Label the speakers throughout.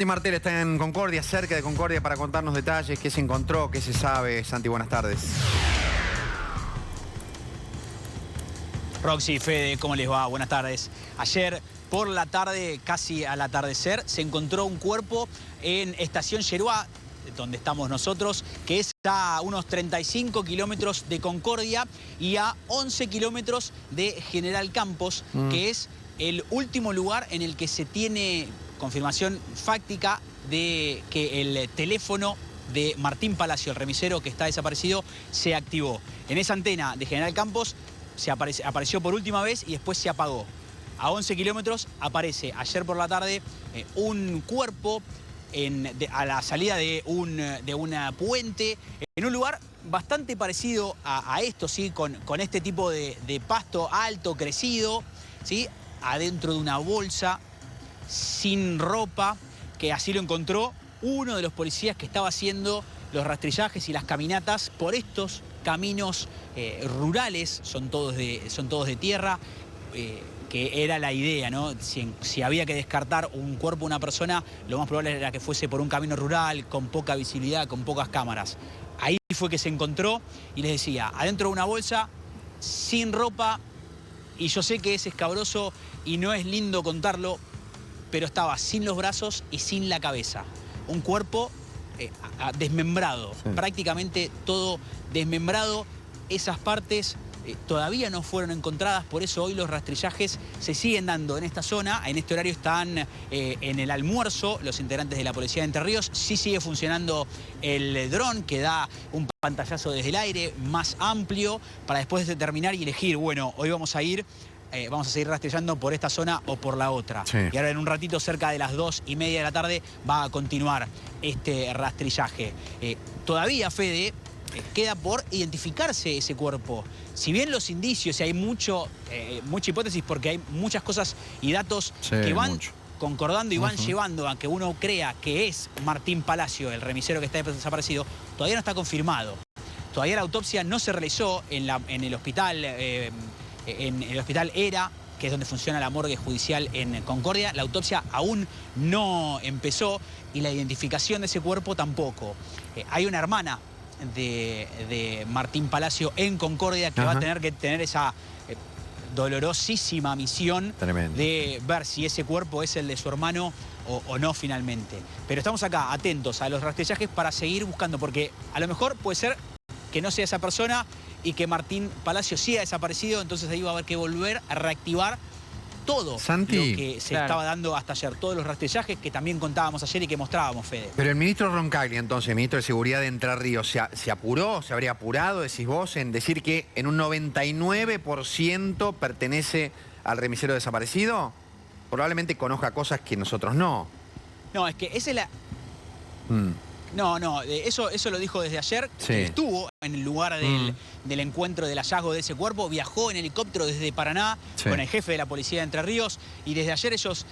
Speaker 1: Santi Martel está en Concordia, cerca de Concordia, para contarnos detalles, qué se encontró, qué se sabe. Santi, buenas tardes.
Speaker 2: Roxy, Fede, ¿cómo les va? Buenas tardes. Ayer por la tarde, casi al atardecer, se encontró un cuerpo en Estación Yeruá, donde estamos nosotros, que está a unos 35 kilómetros de Concordia y a 11 kilómetros de General Campos, que es el último lugar en el que se tiene confirmación fáctica de que el teléfono de Martín Palacio, el remisero que está desaparecido, se activó. En esa antena de General Campos apareció por última vez y después se apagó. A 11 kilómetros aparece ayer por la tarde un cuerpo a la salida de una puente, en un lugar bastante parecido a esto, ¿sí? Con este tipo de pasto alto, crecido, ¿sí? Adentro de una bolsa, sin ropa, que así lo encontró uno de los policías que estaba haciendo los rastrillajes y las caminatas por estos caminos rurales, son todos de tierra, que era la idea, ¿no? Si había que descartar un cuerpo de una persona, lo más probable era que fuese por un camino rural, con poca visibilidad, con pocas cámaras. Ahí fue que se encontró y les decía, adentro de una bolsa, sin ropa, y yo sé que es escabroso y no es lindo contarlo, pero estaba sin los brazos y sin la cabeza. Un cuerpo desmembrado, sí. Prácticamente todo desmembrado. Esas partes todavía no fueron encontradas, por eso hoy los rastrillajes se siguen dando en esta zona. En este horario están en el almuerzo los integrantes de la Policía de Entre Ríos. Sí sigue funcionando el dron, que da un pantallazo desde el aire más amplio para después determinar y elegir, bueno, hoy vamos a seguir rastrillando por esta zona o por la otra. Sí. Y ahora en un ratito, cerca de las 2:30 de la tarde, va a continuar este rastrillaje. Todavía, Fede, queda por identificarse ese cuerpo. Si bien los indicios, y hay mucha hipótesis, porque hay muchas cosas y datos que van concordando y van llevando a que uno crea que es Martín Palacio, el remisero que está desaparecido, todavía no está confirmado. Todavía la autopsia no se realizó en el hospital. En el hospital ERA, que es donde funciona la morgue judicial en Concordia, la autopsia aún no empezó y la identificación de ese cuerpo tampoco. Hay una hermana de Martín Palacio en Concordia que va a tener que tener esa dolorosísima misión de ver si ese cuerpo es el de su hermano o no finalmente. Pero estamos acá atentos a los rastrillajes para seguir buscando, porque a lo mejor puede ser que no sea esa persona y que Martín Palacio siga desaparecido, entonces ahí va a haber que volver a reactivar todo, Santi, lo que se estaba dando hasta ayer, todos los rastrillajes que también contábamos ayer y que mostrábamos, Fede. Pero el ministro Roncaglia, entonces, ministro de Seguridad de Entre Ríos, ¿se apuró, se habría apurado, decís vos, en decir que en un 99% pertenece al remisero desaparecido? Probablemente conozca cosas que nosotros no. No, es que esa es la... No, eso lo dijo desde ayer, que estuvo en el lugar del encuentro del hallazgo de ese cuerpo, viajó en helicóptero desde Paraná con el jefe de la Policía de Entre Ríos y desde ayer ellos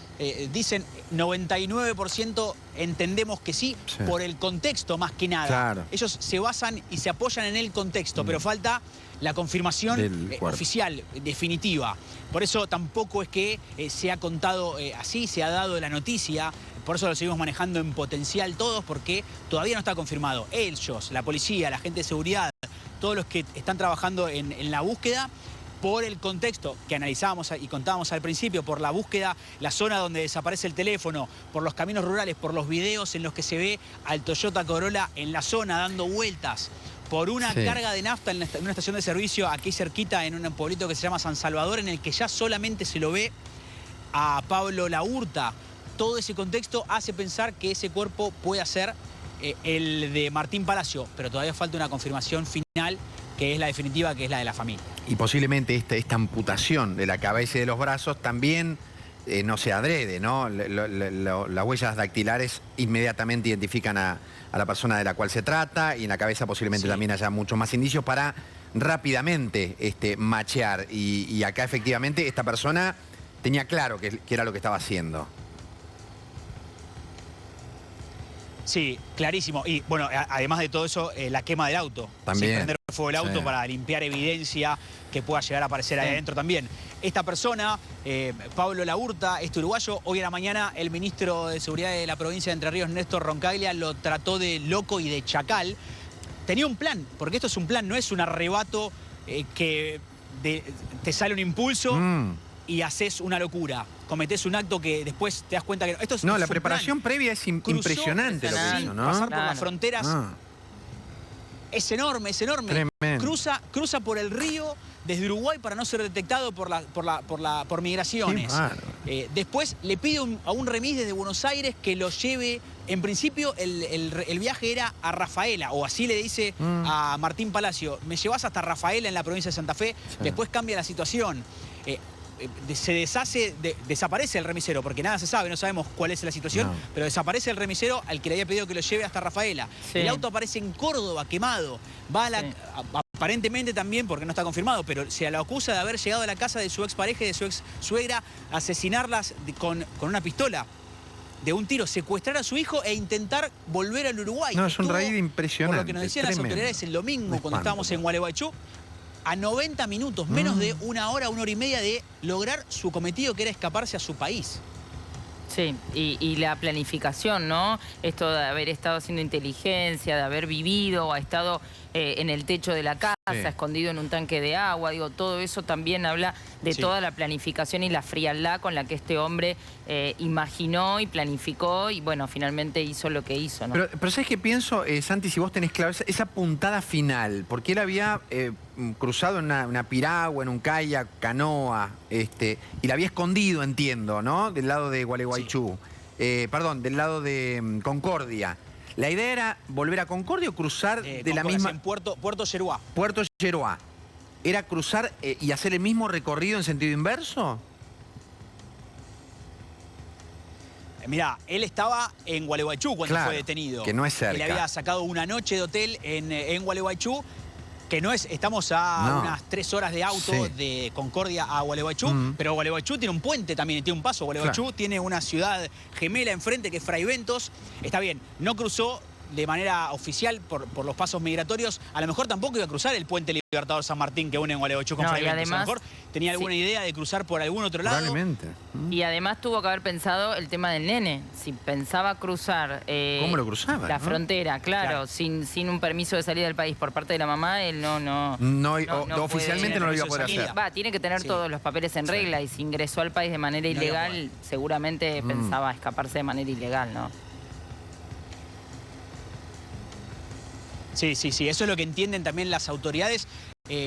Speaker 2: dicen 99% entendemos que sí, por el contexto más que nada. Claro. Ellos se basan y se apoyan en el contexto, pero falta la confirmación oficial, definitiva. Por eso tampoco es que se ha contado así, se ha dado la noticia. Por eso lo seguimos manejando en potencial todos, porque todavía no está confirmado. Ellos, la policía, la gente de seguridad, todos los que están trabajando en la búsqueda, por el contexto que analizábamos y contábamos al principio, por la búsqueda, la zona donde desaparece el teléfono, por los caminos rurales, por los videos en los que se ve al Toyota Corolla en la zona dando vueltas, por una carga de nafta en una estación de servicio aquí cerquita, en un pueblito que se llama San Salvador, en el que ya solamente se lo ve a Pablo Laurta. Todo ese contexto hace pensar que ese cuerpo puede ser el de Martín Palacio, pero todavía falta una confirmación final, que es la definitiva, que es la de la familia. Y posiblemente esta amputación de la cabeza y de los brazos también no sea adrede, ¿no? Las huellas dactilares inmediatamente identifican a la persona de la cual se trata, y en la cabeza posiblemente también haya muchos más indicios para rápidamente machear. Y acá efectivamente esta persona tenía claro que era lo que estaba haciendo. Sí, clarísimo. Y bueno, además de todo eso, la quema del auto. También. Prender fuego el auto para limpiar evidencia que pueda llegar a aparecer ahí adentro también. Esta persona, Pablo Laurta, este uruguayo, hoy a la mañana el ministro de Seguridad de la provincia de Entre Ríos, Néstor Roncaglia, lo trató de loco y de chacal. Tenía un plan, porque esto es un plan, no es un arrebato que te sale un impulso y haces una locura. Cometés un acto que después te das cuenta que no. Esto es,
Speaker 1: no,
Speaker 2: es
Speaker 1: la
Speaker 2: un
Speaker 1: preparación
Speaker 2: plan.
Speaker 1: previa es
Speaker 2: Cruzó,
Speaker 1: impresionante lo que hizo, ¿no?
Speaker 2: Pasar por las fronteras. Es enorme, es enorme.
Speaker 1: Tremendo.
Speaker 2: Cruza por el río desde Uruguay para no ser detectado por migraciones. Después le pide a un remis desde Buenos Aires que lo lleve. En principio el viaje era a Rafaela, o así le dice a Martín Palacio, me llevas hasta Rafaela en la provincia de Santa Fe. Sí. Después cambia la situación. Se desaparece el remisero, porque nada se sabe, no sabemos cuál es la situación, pero desaparece el remisero al que le había pedido que lo lleve hasta Rafaela. Sí. El auto aparece en Córdoba, quemado. Va a la... Aparentemente también, porque no está confirmado, pero se lo acusa de haber llegado a la casa de su expareja y de su ex suegra a asesinarlas con una pistola. De un tiro, secuestrar a su hijo e intentar volver al Uruguay.
Speaker 1: No, es un raíz impresionante.
Speaker 2: Por lo que nos decían las autoridades el domingo, cuando estábamos en Gualeguaychú, a 90 minutos, menos de una hora y media de lograr su cometido, que era escaparse a su país.
Speaker 3: Sí, y la planificación, ¿no? Esto de haber estado haciendo inteligencia, de haber vivido, ha estado en el techo de la casa, escondido en un tanque de agua, digo, todo eso también habla de toda la planificación y la frialdad con la que este hombre imaginó y planificó y, bueno, finalmente hizo lo que hizo, ¿no?
Speaker 1: Pero ¿sabes qué pienso, Santi, si vos tenés claro esa puntada final? Porque él había cruzado en una piragua, en un kayak, canoa, y la había escondido, entiendo, ¿no? Del lado de Gualeguaychú. Perdón, del lado de Concordia. ¿La idea era volver a Concordia o cruzar de la misma...?
Speaker 2: En Puerto Yeruá.
Speaker 1: Puerto Yeruá. ¿Era cruzar y hacer el mismo recorrido en sentido inverso?
Speaker 2: Mirá, él estaba en Gualeguaychú cuando fue detenido.
Speaker 1: Que no es cerca.
Speaker 2: Le había sacado una noche de hotel en Gualeguaychú, que no es... Estamos a unas 3 horas de auto de Concordia a Gualeguaychú, pero Gualeguaychú tiene un puente también, tiene un paso. Gualeguaychú tiene una ciudad gemela enfrente que es Fraiventos. Está bien, no cruzó de manera oficial por los pasos migratorios. A lo mejor tampoco iba a cruzar el puente Libertador San Martín que une en Gualeguaychú con Fraiventos.
Speaker 3: Además,
Speaker 2: a lo mejor tenía alguna idea de cruzar por algún otro lado.
Speaker 1: Probablemente.
Speaker 3: Y además tuvo que haber pensado el tema del nene. Si pensaba cruzar
Speaker 1: ¿cómo lo cruzaba?
Speaker 3: La frontera, claro. Sin un permiso de salida del país por parte de la mamá, él no
Speaker 1: oficialmente no lo iba a poder hacer.
Speaker 3: Tiene que tener todos los papeles en regla y si ingresó al país de manera ilegal, seguramente pensaba escaparse de manera ilegal, ¿no?
Speaker 2: Sí, eso es lo que entienden también las autoridades.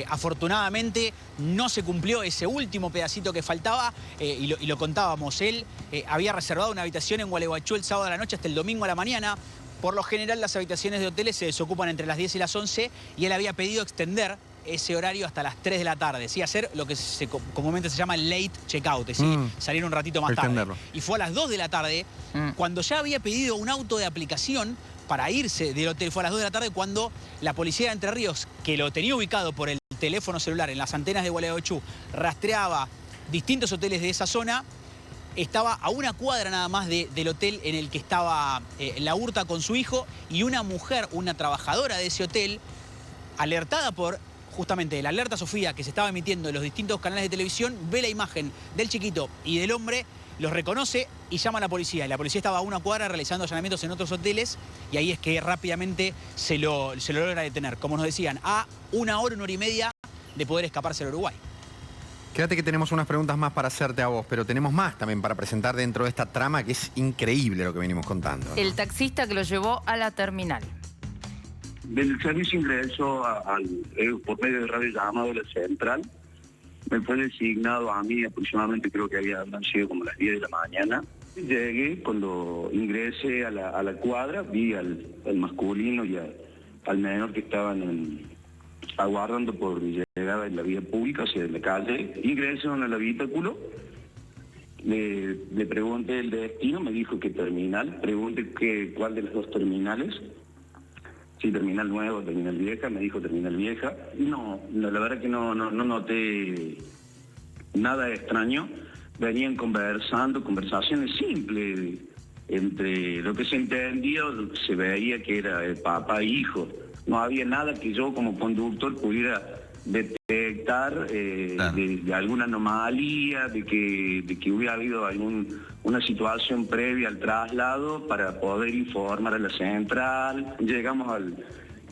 Speaker 2: Afortunadamente no se cumplió ese último pedacito que faltaba y lo contábamos. Él había reservado una habitación en Gualeguaychú el sábado a la noche hasta el domingo a la mañana. Por lo general las habitaciones de hoteles se desocupan entre las 10 y las 11 y él había pedido extender ese horario hasta las 3 de la tarde, ¿sí? Hacer lo que comúnmente se llama late checkout, ¿sí? Salir un ratito más tarde. Y fue a las 2 de la tarde cuando ya había pedido un auto de aplicación para irse del hotel. Fue a las 2 de la tarde cuando la policía de Entre Ríos, que lo tenía ubicado por el teléfono celular en las antenas de Gualeguaychú, rastreaba distintos hoteles de esa zona, estaba a una cuadra nada más del hotel en el que estaba Laurta con su hijo, y una mujer, una trabajadora de ese hotel, alertada por justamente la alerta Sofía que se estaba emitiendo en los distintos canales de televisión, ve la imagen del chiquito y del hombre, los reconoce y llama a la policía. Y la policía estaba a una cuadra realizando allanamientos en otros hoteles y ahí es que rápidamente se lo logra detener. Como nos decían, a una hora y media de poder escaparse al Uruguay.
Speaker 1: Quédate que tenemos unas preguntas más para hacerte a vos, pero tenemos más también para presentar dentro de esta trama que es increíble lo que venimos contando, ¿no?
Speaker 3: El taxista que lo llevó a la terminal.
Speaker 4: Del servicio ingreso por medio de radio llamado de la central. Me fue designado a mí aproximadamente, creo que habían sido como las 10 de la mañana. Llegué, cuando ingresé a la cuadra, vi al masculino y al menor que estaban aguardando por llegada en la vía pública, o sea, en la calle. Ingresaron al habitáculo, le pregunté el destino, me dijo que terminal, pregunté cuál de las dos terminales. Sí, terminal nuevo, terminal vieja, me dijo terminal vieja. No, la verdad que no noté nada extraño. Venían conversaciones simples, entre lo que se entendía, se veía que era papá e hijo. No había nada que yo como conductor pudiera detectar
Speaker 1: Claro.
Speaker 4: de alguna anomalía, de que hubiera habido una situación previa al traslado para poder informar a la central. Llegamos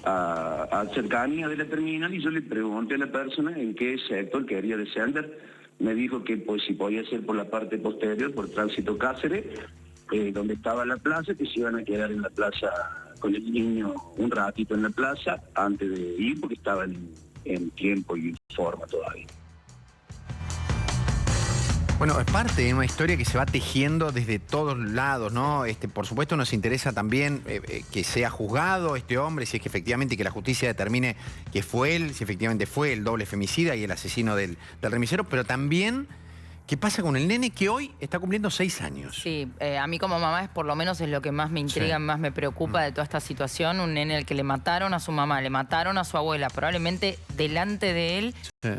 Speaker 4: a cercanía de la terminal y yo le pregunté a la persona en qué sector quería descender. Me dijo que pues si podía ser por la parte posterior, por Tránsito Cáceres, donde estaba la plaza, que se iban a quedar en la plaza con el niño un ratito en la plaza antes de ir, porque estaba en tiempo y forma todavía.
Speaker 1: Bueno, es parte de una historia que se va tejiendo desde todos lados, ¿no? Por supuesto nos interesa también que sea juzgado este hombre, si es que efectivamente que la justicia determine que fue él, si efectivamente fue el doble femicida y el asesino del remisero, pero también qué pasa con el nene que hoy está cumpliendo 6 años.
Speaker 3: Sí, a mí como mamá por lo menos es lo que más me intriga,
Speaker 1: Sí.
Speaker 3: más me preocupa de toda esta situación. Un nene al que le mataron a su mamá, le mataron a su abuela, probablemente delante de él.
Speaker 1: Sí.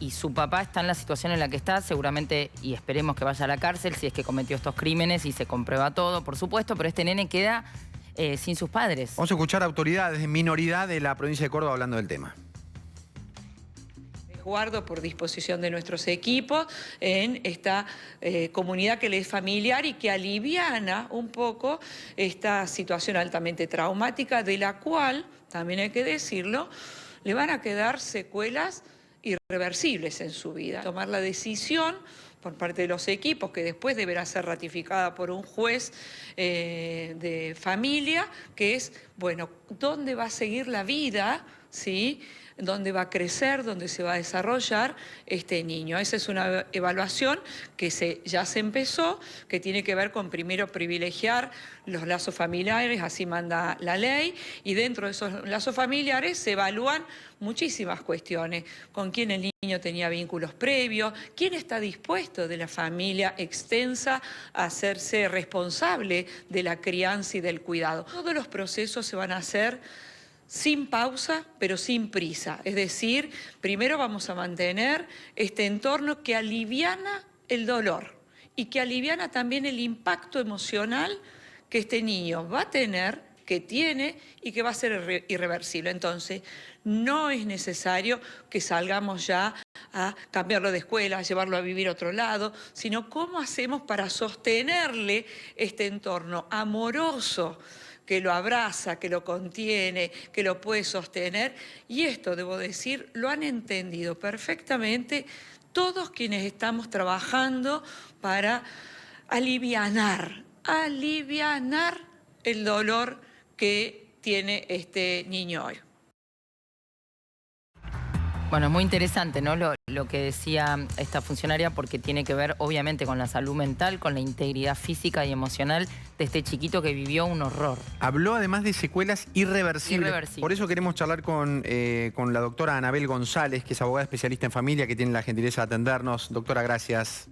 Speaker 3: Y su papá está en la situación en la que está, seguramente, y esperemos que vaya a la cárcel si es que cometió estos crímenes y se comprueba todo, por supuesto, pero este nene queda sin sus padres.
Speaker 1: Vamos a escuchar a autoridades de minoridad de la provincia de Córdoba hablando del tema.
Speaker 5: Resguardo por disposición de nuestros equipos en esta comunidad que le es familiar y que aliviana un poco esta situación altamente traumática de la cual, también hay que decirlo, le van a quedar secuelas irreversibles en su vida. Tomar la decisión por parte de los equipos, que después deberá ser ratificada por un juez de familia, que es, bueno, ¿dónde va a seguir la vida? ¿Sí? ¿Dónde va a crecer? ¿Dónde se va a desarrollar este niño? Esa es una evaluación que ya se empezó, que tiene que ver con primero privilegiar los lazos familiares, así manda la ley, y dentro de esos lazos familiares se evalúan muchísimas cuestiones, con quién el niño tenía vínculos previos, quién está dispuesto de la familia extensa a hacerse responsable de la crianza y del cuidado. Todos los procesos se van a hacer sin pausa, pero sin prisa. Es decir, primero vamos a mantener este entorno que aliviana el dolor y que aliviana también el impacto emocional que este niño va a tener, que tiene y que va a ser irreversible. Entonces, no es necesario que salgamos ya a cambiarlo de escuela, a llevarlo a vivir a otro lado, sino cómo hacemos para sostenerle este entorno amoroso que lo abraza, que lo contiene, que lo puede sostener. Y esto, debo decir, lo han entendido perfectamente todos quienes estamos trabajando para alivianar el dolor que tiene este niño hoy.
Speaker 3: Bueno, muy interesante, ¿no? Lo que decía esta funcionaria, porque tiene que ver obviamente con la salud mental, con la integridad física y emocional de este chiquito que vivió un horror.
Speaker 1: Habló además de secuelas irreversibles. Por eso queremos charlar con la doctora Anabel González, que es abogada especialista en familia, que tiene la gentileza de atendernos. Doctora, gracias.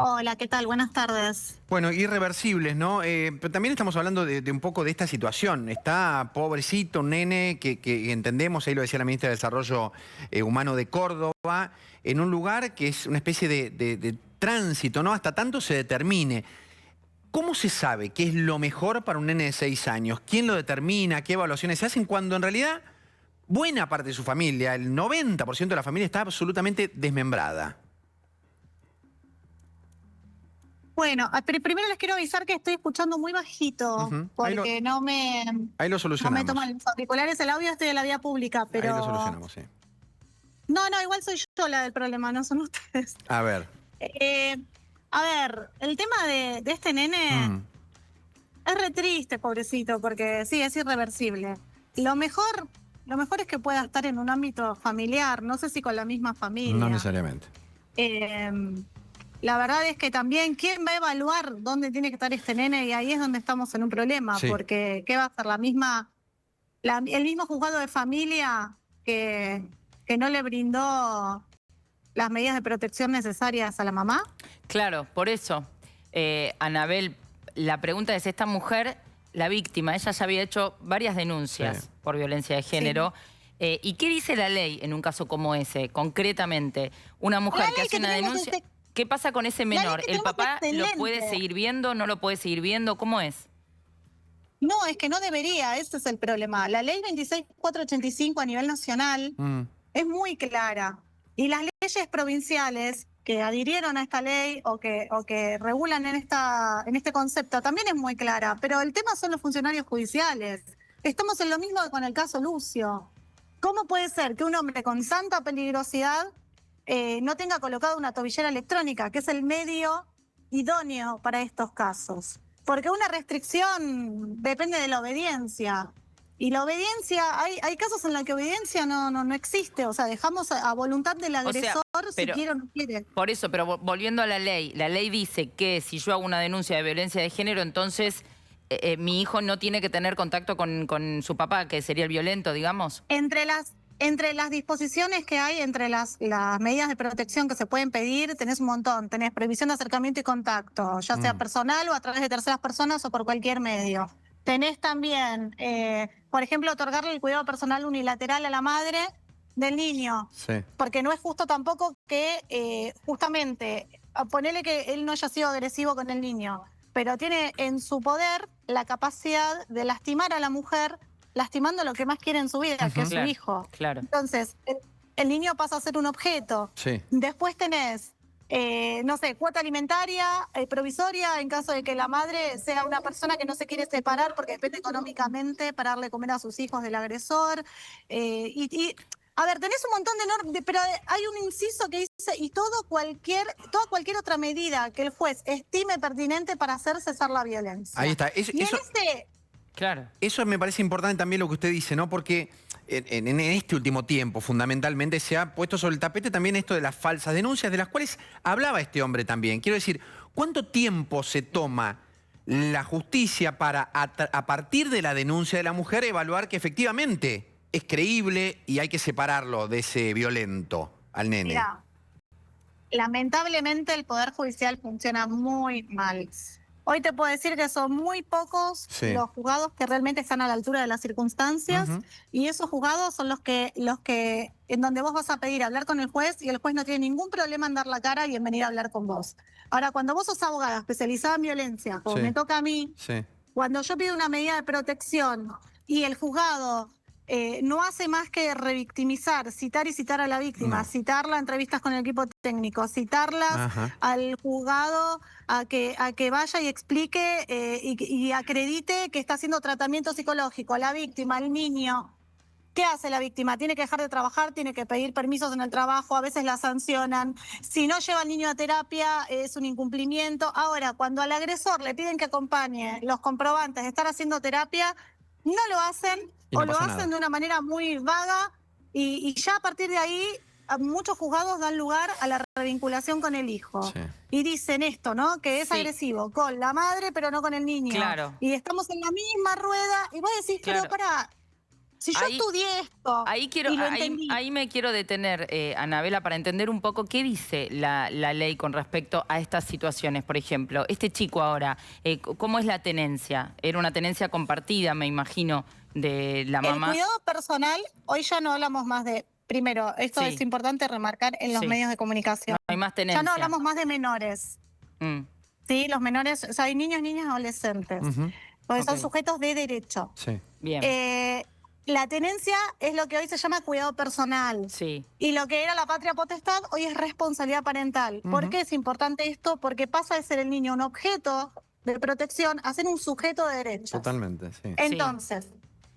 Speaker 6: Hola, ¿qué tal? Buenas tardes.
Speaker 1: Bueno, irreversibles, ¿no? Pero también estamos hablando de un poco de esta situación. Está pobrecito, un nene que entendemos, ahí lo decía la ministra de Desarrollo Humano de Córdoba, en un lugar que es una especie de tránsito, ¿no? Hasta tanto se determine. ¿Cómo se sabe qué es lo mejor para un nene de 6 años? ¿Quién lo determina? ¿Qué evaluaciones se hacen cuando en realidad buena parte de su familia, el 90% de la familia, está absolutamente desmembrada?
Speaker 6: Bueno, pero primero les quiero avisar que estoy escuchando muy bajito, porque no me toman los auriculares el audio, estoy en la vía pública, pero...
Speaker 1: Ahí lo solucionamos, sí.
Speaker 6: No, igual soy yo la del problema, no son ustedes.
Speaker 1: A ver.
Speaker 6: A ver, el tema de este nene es re triste, pobrecito, porque sí, es irreversible. Lo mejor es que pueda estar en un ámbito familiar, no sé si con la misma familia.
Speaker 1: No necesariamente.
Speaker 6: La verdad es que también, ¿quién va a evaluar dónde tiene que estar este nene? Y ahí es donde estamos en un problema,
Speaker 1: sí.
Speaker 6: Porque ¿qué va a hacer? El mismo juzgado de familia que no le brindó las medidas de protección necesarias a la mamá. Claro,
Speaker 3: por eso, Anabel, la pregunta es, esta mujer, la víctima, ella ya había hecho varias denuncias por violencia de género. Sí. ¿Y qué dice la ley en un caso como ese, concretamente? Una mujer que hace una denuncia... ¿Qué pasa con ese menor? ¿El papá lo puede seguir viendo, no lo puede seguir viendo? ¿Cómo es?
Speaker 6: No, es que no debería, ese es el problema. La ley 26485 a nivel nacional es muy clara. Y las leyes provinciales que adhirieron a esta ley o que regulan en este concepto también es muy clara, pero el tema son los funcionarios judiciales. Estamos en lo mismo que con el caso Lucio. ¿Cómo puede ser que un hombre con tanta peligrosidad no tenga colocado una tobillera electrónica, que es el medio idóneo para estos casos? Porque una restricción depende de la obediencia. Y la obediencia, hay casos en los que obediencia no existe. O sea, dejamos a voluntad del agresor si quiere o no quiere.
Speaker 3: Por eso, pero volviendo a la ley dice que si yo hago una denuncia de violencia de género, entonces mi hijo no tiene que tener contacto con su papá, que sería el violento, digamos.
Speaker 6: Entre las disposiciones que hay, entre las medidas de protección que se pueden pedir, tenés un montón. Tenés prohibición de acercamiento y contacto, ya sea personal o a través de terceras personas o por cualquier medio. Tenés también, por ejemplo, otorgarle el cuidado personal unilateral a la madre del niño.
Speaker 1: Sí.
Speaker 6: Porque no es justo tampoco que, justamente, ponele que él no haya sido agresivo con el niño, pero tiene en su poder la capacidad de lastimar a la mujer, lastimando lo que más quiere en su vida, que es su hijo.
Speaker 3: Claro.
Speaker 6: Entonces, el niño pasa a ser un objeto.
Speaker 1: Sí.
Speaker 6: Después tenés, no sé, cuota alimentaria provisoria en caso de que la madre sea una persona que no se quiere separar porque depende económicamente para darle comer a sus hijos del agresor. A ver, tenés un montón de normas, pero hay un inciso que dice, y toda cualquier otra medida que el juez estime pertinente para hacer cesar la violencia.
Speaker 1: Ahí está.
Speaker 3: Claro.
Speaker 1: Eso me parece importante también lo que usted dice, ¿no? Porque en este último tiempo, fundamentalmente, se ha puesto sobre el tapete también esto de las falsas denuncias, de las cuales hablaba este hombre también. Quiero decir, ¿cuánto tiempo se toma la justicia para, a partir de la denuncia de la mujer, evaluar que efectivamente es creíble y hay que separarlo de ese violento al nene?
Speaker 6: Mira, lamentablemente el Poder Judicial funciona muy mal. Hoy te puedo decir que son muy pocos los juzgados que realmente están a la altura de las circunstancias, y esos juzgados son los que en donde vos vas a pedir hablar con el juez y el juez no tiene ningún problema en dar la cara y en venir a hablar con vos. Ahora, cuando vos sos abogada especializada en violencia, como me toca a mí, cuando yo pido una medida de protección y el juzgado no hace más que revictimizar, citar y citar a la víctima, citarla a entrevistas con el equipo técnico, citarlas al juzgado a que vaya y explique y acredite que está haciendo tratamiento psicológico a la víctima, al niño. ¿Qué hace la víctima? Tiene que dejar de trabajar, tiene que pedir permisos en el trabajo, a veces la sancionan. Si no lleva al niño a terapia, es un incumplimiento. Ahora, cuando al agresor le piden que acompañe los comprobantes de estar haciendo terapia, no lo hacen o lo hacen de una manera muy vaga y ya a partir de ahí muchos juzgados dan lugar a la revinculación con el hijo. Y dicen esto, ¿no? Que es agresivo con la madre pero no con el niño.
Speaker 3: Claro.
Speaker 6: Y estamos en la misma rueda y vos decís, pero pará, si yo estudié esto
Speaker 3: ahí me quiero detener, Anabela, para entender un poco qué dice la ley con respecto a estas situaciones. Por ejemplo, este chico ahora, ¿cómo es la tenencia? Era una tenencia compartida, me imagino, de la mamá.
Speaker 6: El cuidado personal, hoy ya no hablamos más de... Primero, esto es importante remarcar en los medios de comunicación.
Speaker 3: No hay más tenencia.
Speaker 6: Ya no hablamos más de menores. Sí, los menores, o sea, hay niños, niñas, adolescentes. Porque son sujetos de derecho.
Speaker 3: Bien.
Speaker 6: La tenencia es lo que hoy se llama cuidado personal. Y lo que era la patria potestad hoy es responsabilidad parental. ¿Por qué es importante esto? Porque pasa de ser el niño un objeto de protección a ser un sujeto de derechos.
Speaker 1: Totalmente,
Speaker 6: Entonces,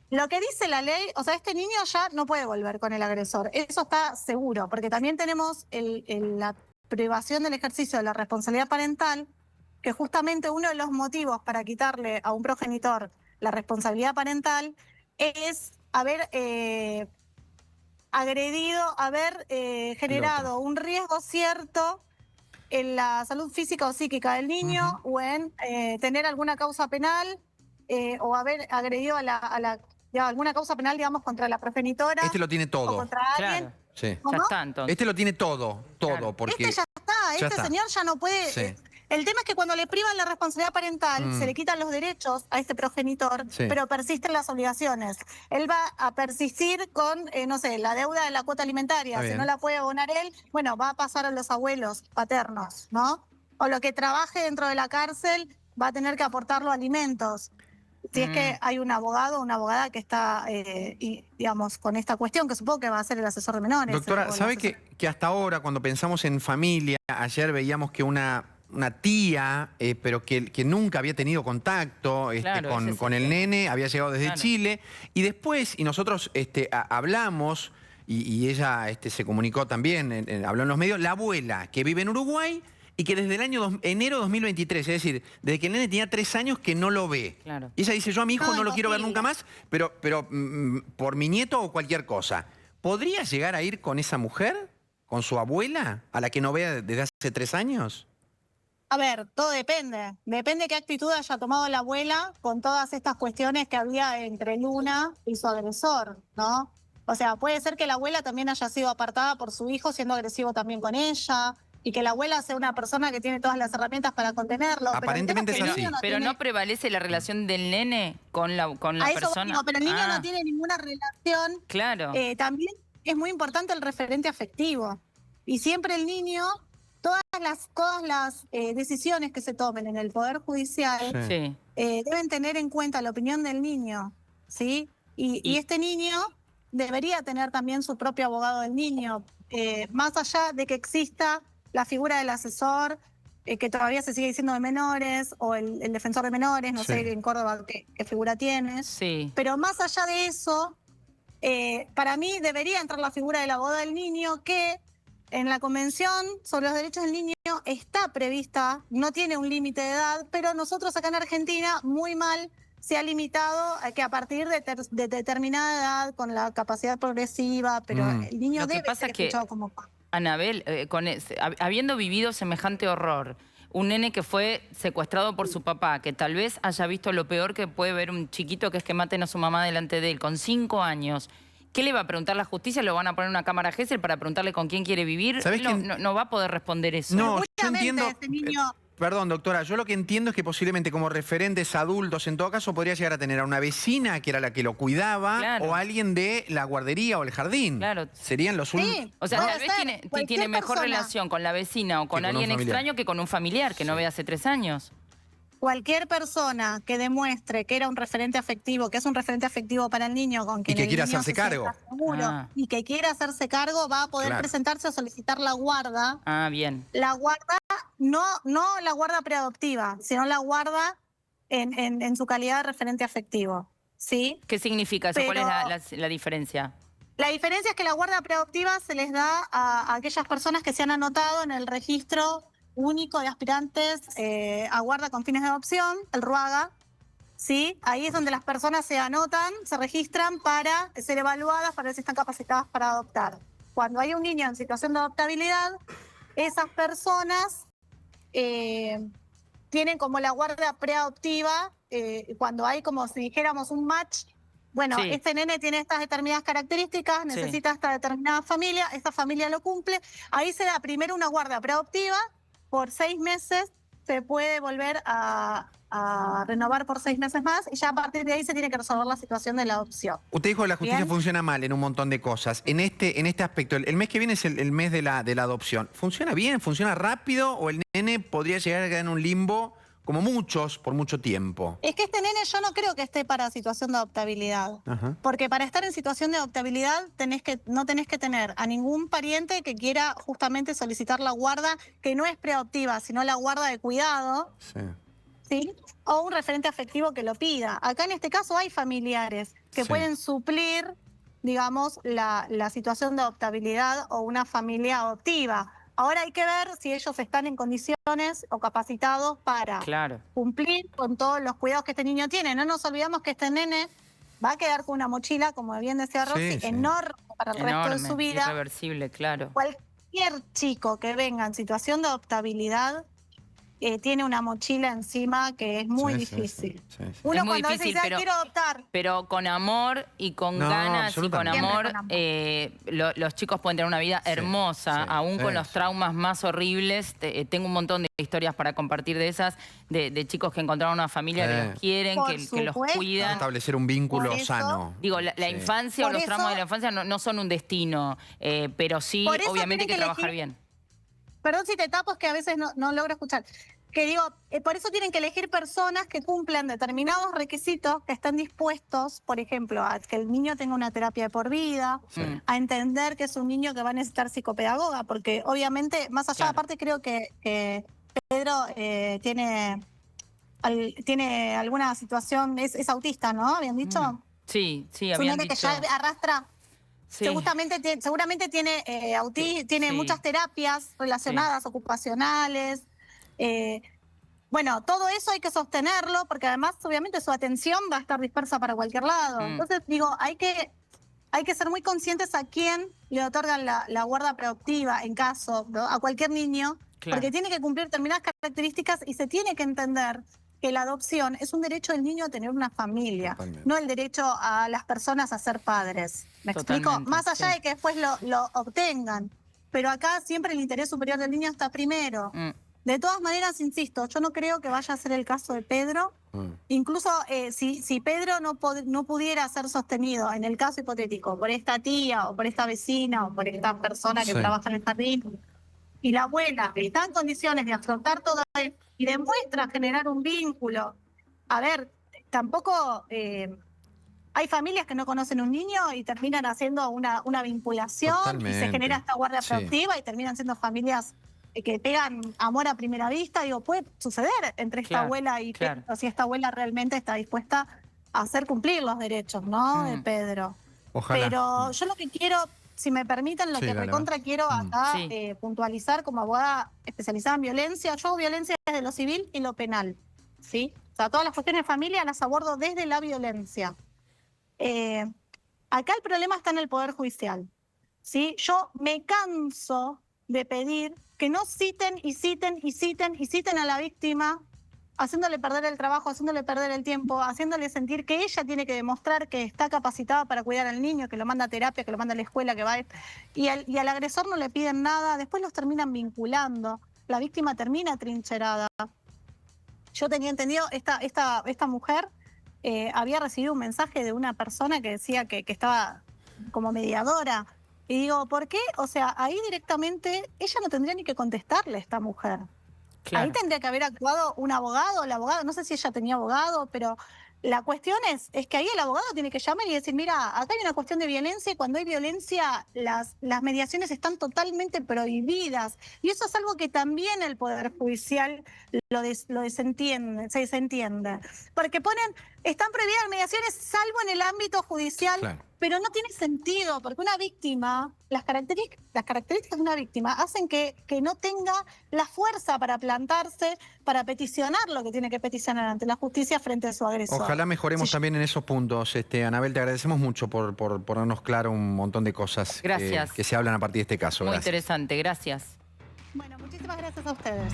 Speaker 6: lo que dice la ley, o sea, este niño ya no puede volver con el agresor. Eso está seguro, porque también tenemos la privación del ejercicio de la responsabilidad parental, que justamente uno de los motivos para quitarle a un progenitor la responsabilidad parental es haber agredido, haber generado un riesgo cierto en la salud física o psíquica del niño o en tener alguna causa penal o haber agredido alguna causa penal, digamos, contra la progenitora.
Speaker 1: Este lo tiene todo.
Speaker 6: O contra alguien.
Speaker 3: Ya está, entonces.
Speaker 1: Este lo tiene todo, porque...
Speaker 6: Este ya está, este señor ya no puede... El tema es que cuando le privan la responsabilidad parental, se le quitan los derechos a este progenitor, pero persisten las obligaciones. Él va a persistir con, no sé, la deuda de la cuota alimentaria. Si no la puede abonar él, bueno, va a pasar a los abuelos paternos, ¿no? O lo que trabaje dentro de la cárcel va a tener que aportar los alimentos. Si es que hay un abogado o una abogada que está, digamos, con esta cuestión, que supongo que va a ser el asesor de menores.
Speaker 1: Doctora, ¿sabe que hasta ahora, cuando pensamos en familia, ayer veíamos que una tía, pero que nunca había tenido contacto
Speaker 3: Claro,
Speaker 1: con el nene, había llegado desde Chile, y después, y nosotros hablamos, y ella se comunicó también, habló en los medios, la abuela que vive en Uruguay y que desde el año enero de 2023, es decir, desde que el nene tenía 3 años que no lo ve.
Speaker 3: Claro.
Speaker 1: Y ella dice, yo a mi hijo no lo quiero ver
Speaker 6: imposible.
Speaker 1: nunca más, pero por mi nieto o cualquier cosa. ¿Podría llegar a ir con esa mujer, con su abuela, a la que no vea desde hace 3 años?
Speaker 6: A ver, todo depende. Depende qué actitud haya tomado la abuela con todas estas cuestiones que había entre Luna y su agresor, ¿no? O sea, puede ser que la abuela también haya sido apartada por su hijo siendo agresivo también con ella, y que la abuela sea una persona que tiene todas las herramientas para contenerlo.
Speaker 1: Aparentemente
Speaker 6: pero el
Speaker 1: es
Speaker 6: tema
Speaker 1: así.
Speaker 6: que el
Speaker 3: Pero
Speaker 6: niño
Speaker 3: no prevalece la relación del nene con la
Speaker 6: a eso
Speaker 3: persona.
Speaker 6: digo, pero el niño
Speaker 3: Ah,
Speaker 6: no tiene ninguna relación.
Speaker 3: Claro.
Speaker 6: También es muy importante el referente afectivo. Y siempre el niño, todas las decisiones que se tomen en el Poder Judicial
Speaker 3: Sí.
Speaker 6: deben tener en cuenta la opinión del niño, ¿sí? Y este niño debería tener también su propio abogado del niño, más allá de que exista la figura del asesor, que todavía se sigue diciendo de menores, o el defensor de menores, no
Speaker 1: Sí.
Speaker 6: sé en Córdoba qué figura tiene.
Speaker 3: Sí.
Speaker 6: Pero más allá de eso, para mí debería entrar la figura del abogado del niño, que en la Convención sobre los Derechos del Niño está prevista, no tiene un límite de edad, pero nosotros acá en Argentina muy mal se ha limitado a que a partir de determinada edad, con la capacidad progresiva, pero el niño
Speaker 3: Lo que
Speaker 6: debe
Speaker 3: pasa
Speaker 6: ser
Speaker 3: es que-
Speaker 6: escuchado como papá.
Speaker 3: Anabel, habiendo vivido semejante horror, un nene que fue secuestrado por su papá, que tal vez haya visto lo peor que puede ver un chiquito, que es que maten a su mamá delante de él, con 5 años, ¿qué le va a preguntar la justicia? ¿Lo van a poner en una cámara Gesell para preguntarle con quién quiere vivir?
Speaker 1: ¿Sabés
Speaker 3: Él
Speaker 1: quién?
Speaker 3: no va a poder responder eso.
Speaker 1: No, yo
Speaker 6: Seguramente
Speaker 1: entiendo.
Speaker 6: este niño-
Speaker 1: Perdón, doctora, yo lo que entiendo es que posiblemente como referentes adultos, en todo caso, podría llegar a tener a una vecina que era la que lo cuidaba,
Speaker 3: Claro.
Speaker 1: o alguien de la guardería o el jardín.
Speaker 3: Claro.
Speaker 1: Serían los únicos.
Speaker 6: Sí.
Speaker 3: O sea,
Speaker 6: Puede
Speaker 3: tal vez
Speaker 6: ser, cualquier
Speaker 3: tiene mejor
Speaker 6: persona.
Speaker 3: relación con la vecina o con
Speaker 1: Que con un
Speaker 3: alguien
Speaker 1: familiar.
Speaker 3: extraño que con un familiar que no ve hace 3 años.
Speaker 6: Cualquier persona que demuestre que era un referente afectivo, que es un referente afectivo para el niño, con quien
Speaker 1: que
Speaker 6: el
Speaker 1: quiera
Speaker 6: niño
Speaker 1: hacerse
Speaker 6: se sienta
Speaker 1: cargo.
Speaker 6: seguro,
Speaker 3: Ah.
Speaker 6: y que quiera hacerse cargo, va a poder
Speaker 1: Claro.
Speaker 6: presentarse a solicitar la guarda.
Speaker 3: Ah, bien.
Speaker 6: La guarda, no la guarda preadoptiva, sino la guarda en su calidad de referente afectivo, ¿sí?
Speaker 3: ¿Qué significa eso? ¿Cuál es
Speaker 6: Pero-
Speaker 3: la diferencia?
Speaker 6: La diferencia es que la guarda preadoptiva se les da a aquellas personas que se han anotado en el registro único de aspirantes a guarda con fines de adopción, el RUAGA, ¿sí? Ahí es donde las personas se anotan, se registran para ser evaluadas, para ver si están capacitadas para adoptar. Cuando hay un niño en situación de adoptabilidad, esas personas tienen como la guardia preadoptiva, cuando hay como si dijéramos un match. Bueno,
Speaker 3: Sí.
Speaker 6: este nene tiene estas determinadas características, necesita esta determinada familia, esta familia lo cumple. Ahí se da primero una guardia preadoptiva, por 6 meses se puede volver a renovar por 6 meses más, y ya a partir de ahí se tiene que resolver la situación de la adopción.
Speaker 1: Usted dijo que la justicia
Speaker 6: Bien.
Speaker 1: funciona mal en un montón de cosas. En este aspecto, el mes que viene es el mes de la adopción. ¿Funciona bien? ¿Funciona rápido? ¿O el nene podría llegar a quedar en un limbo, como muchos, por mucho tiempo?
Speaker 6: Es que este nene yo no creo que esté para situación de adoptabilidad.
Speaker 1: Ajá.
Speaker 6: Porque para estar en situación de adoptabilidad no tenés que tener a ningún pariente que quiera justamente solicitar la guarda, que no es preadoptiva, sino la guarda de cuidado,
Speaker 1: Sí.
Speaker 6: ¿sí? O un referente afectivo que lo pida. Acá en este caso hay familiares que
Speaker 1: Sí.
Speaker 6: pueden suplir, digamos, la situación de adoptabilidad o una familia adoptiva. Ahora hay que ver si ellos están en condiciones o capacitados para
Speaker 3: Claro.
Speaker 6: cumplir con todos los cuidados que este niño tiene. No nos olvidamos que este nene va a quedar con una mochila, como bien decía Rosy,
Speaker 1: Sí.
Speaker 6: enorme para el resto de su vida.
Speaker 3: Irreversible, claro.
Speaker 6: Cualquier chico que venga en situación de adoptabilidad tiene una mochila encima que es muy
Speaker 1: Sí, sí,
Speaker 6: difícil.
Speaker 1: sí, sí.
Speaker 6: Uno
Speaker 3: Es muy
Speaker 6: cuando
Speaker 3: difícil,
Speaker 6: dice, "Ay,
Speaker 3: pero-
Speaker 6: quiero adoptar",
Speaker 3: Pero con amor y con
Speaker 1: No,
Speaker 3: ganas y con
Speaker 1: absolutamente.
Speaker 3: amor,
Speaker 6: Siempre con amor.
Speaker 3: los chicos pueden tener una vida hermosa,
Speaker 1: sí,
Speaker 3: aún con los
Speaker 1: eso.
Speaker 3: traumas más horribles. Tengo un montón de historias para compartir de esas, de chicos que encontraron una familia que los quieren,
Speaker 6: Por
Speaker 3: que los
Speaker 6: supuesto.
Speaker 3: cuidan.
Speaker 1: Establecer un vínculo
Speaker 6: Por eso-
Speaker 1: sano.
Speaker 3: Digo, la
Speaker 1: Sí.
Speaker 3: infancia o
Speaker 6: Por
Speaker 3: los traumas
Speaker 6: eso-
Speaker 3: de la infancia no son un destino, pero sí,
Speaker 6: Por eso
Speaker 3: obviamente hay que
Speaker 6: tienen que
Speaker 3: trabajar
Speaker 6: elegir-
Speaker 3: bien.
Speaker 6: Perdón si te tapo, es que a veces no logro escuchar. que digo, por eso tienen que elegir personas que cumplan determinados requisitos, que estén dispuestos, por ejemplo, a que el niño tenga una terapia de por vida, a entender que es un niño que va a necesitar psicopedagoga, porque obviamente, más allá, aparte creo que Pedro tiene alguna situación, es autista, ¿no? ¿Habían dicho?
Speaker 3: Sí, sí,
Speaker 6: Es un
Speaker 3: habían
Speaker 6: nene que
Speaker 3: dicho.
Speaker 6: ya arrastra.
Speaker 3: Sí.
Speaker 6: Seguramente tiene tiene
Speaker 3: Sí.
Speaker 6: muchas terapias relacionadas, ocupacionales. Bueno, todo eso hay que sostenerlo porque además obviamente su atención va a estar dispersa para cualquier lado. Entonces digo, hay que ser muy conscientes a quién le otorgan la guarda preadoptiva en caso, ¿no? A cualquier niño, porque tiene que cumplir determinadas características y se tiene que entender que la adopción es un derecho del niño a tener una familia, no el derecho a las personas a ser padres. ¿Me explico? Más allá de que después lo obtengan, pero acá siempre el interés superior del niño está primero. De todas maneras, insisto, yo no creo que vaya a ser el caso de Pedro. Incluso si Pedro no pudiera ser sostenido, en el caso hipotético, por esta tía o por esta vecina o por esta persona que trabaja en el jardín, y la abuela está en condiciones de afrontar todo esto y demuestra generar un vínculo. A ver, tampoco hay familias que no conocen un niño y terminan haciendo una vinculación y se genera esta guardia preadoptiva y terminan siendo familias que pegan amor a primera vista. Digo, puede suceder entre esta abuela y Pedro, si esta abuela realmente está dispuesta a hacer cumplir los derechos, ¿no? De Pedro.
Speaker 1: Ojalá.
Speaker 6: Pero yo lo que quiero, si me permiten, lo que recontra quiero acá puntualizar como abogada especializada en violencia. Yo hago violencia desde lo civil y lo penal, ¿sí? O sea, todas las cuestiones de familia las abordo desde la violencia. Acá el problema está en el Poder Judicial, ¿sí? Yo me canso de pedir que no citen y citen y citen y citen a la víctima, haciéndole perder el trabajo, haciéndole perder el tiempo, haciéndole sentir que ella tiene que demostrar que está capacitada para cuidar al niño, que lo manda a terapia, que lo manda a la escuela, que va y al agresor no le piden nada, después los terminan vinculando, la víctima termina trincherada. Yo tenía entendido, esta mujer había recibido un mensaje de una persona que decía que estaba como mediadora. Y digo, ¿por qué? O sea, ahí directamente ella no tendría ni que contestarle a esta mujer. Ahí tendría que haber actuado un abogado, el abogado, no sé si ella tenía abogado, pero la cuestión es que ahí el abogado tiene que llamar y decir, mira, acá hay una cuestión de violencia y cuando hay violencia las mediaciones están totalmente prohibidas. Y eso es algo que también el Poder Judicial lo desentiende, se desentiende. Porque están prohibidas las mediaciones salvo en el ámbito judicial, pero no tiene sentido, porque una víctima, las características de una víctima hacen que no tenga la fuerza para plantarse, para peticionar lo que tiene que peticionar ante la justicia frente a su agresor.
Speaker 1: Ojalá mejoremos también en esos puntos. Anabel, te agradecemos mucho por ponernos claro un montón de cosas que se hablan a partir de este caso.
Speaker 3: Muy interesante, gracias.
Speaker 6: Bueno, muchísimas gracias a ustedes.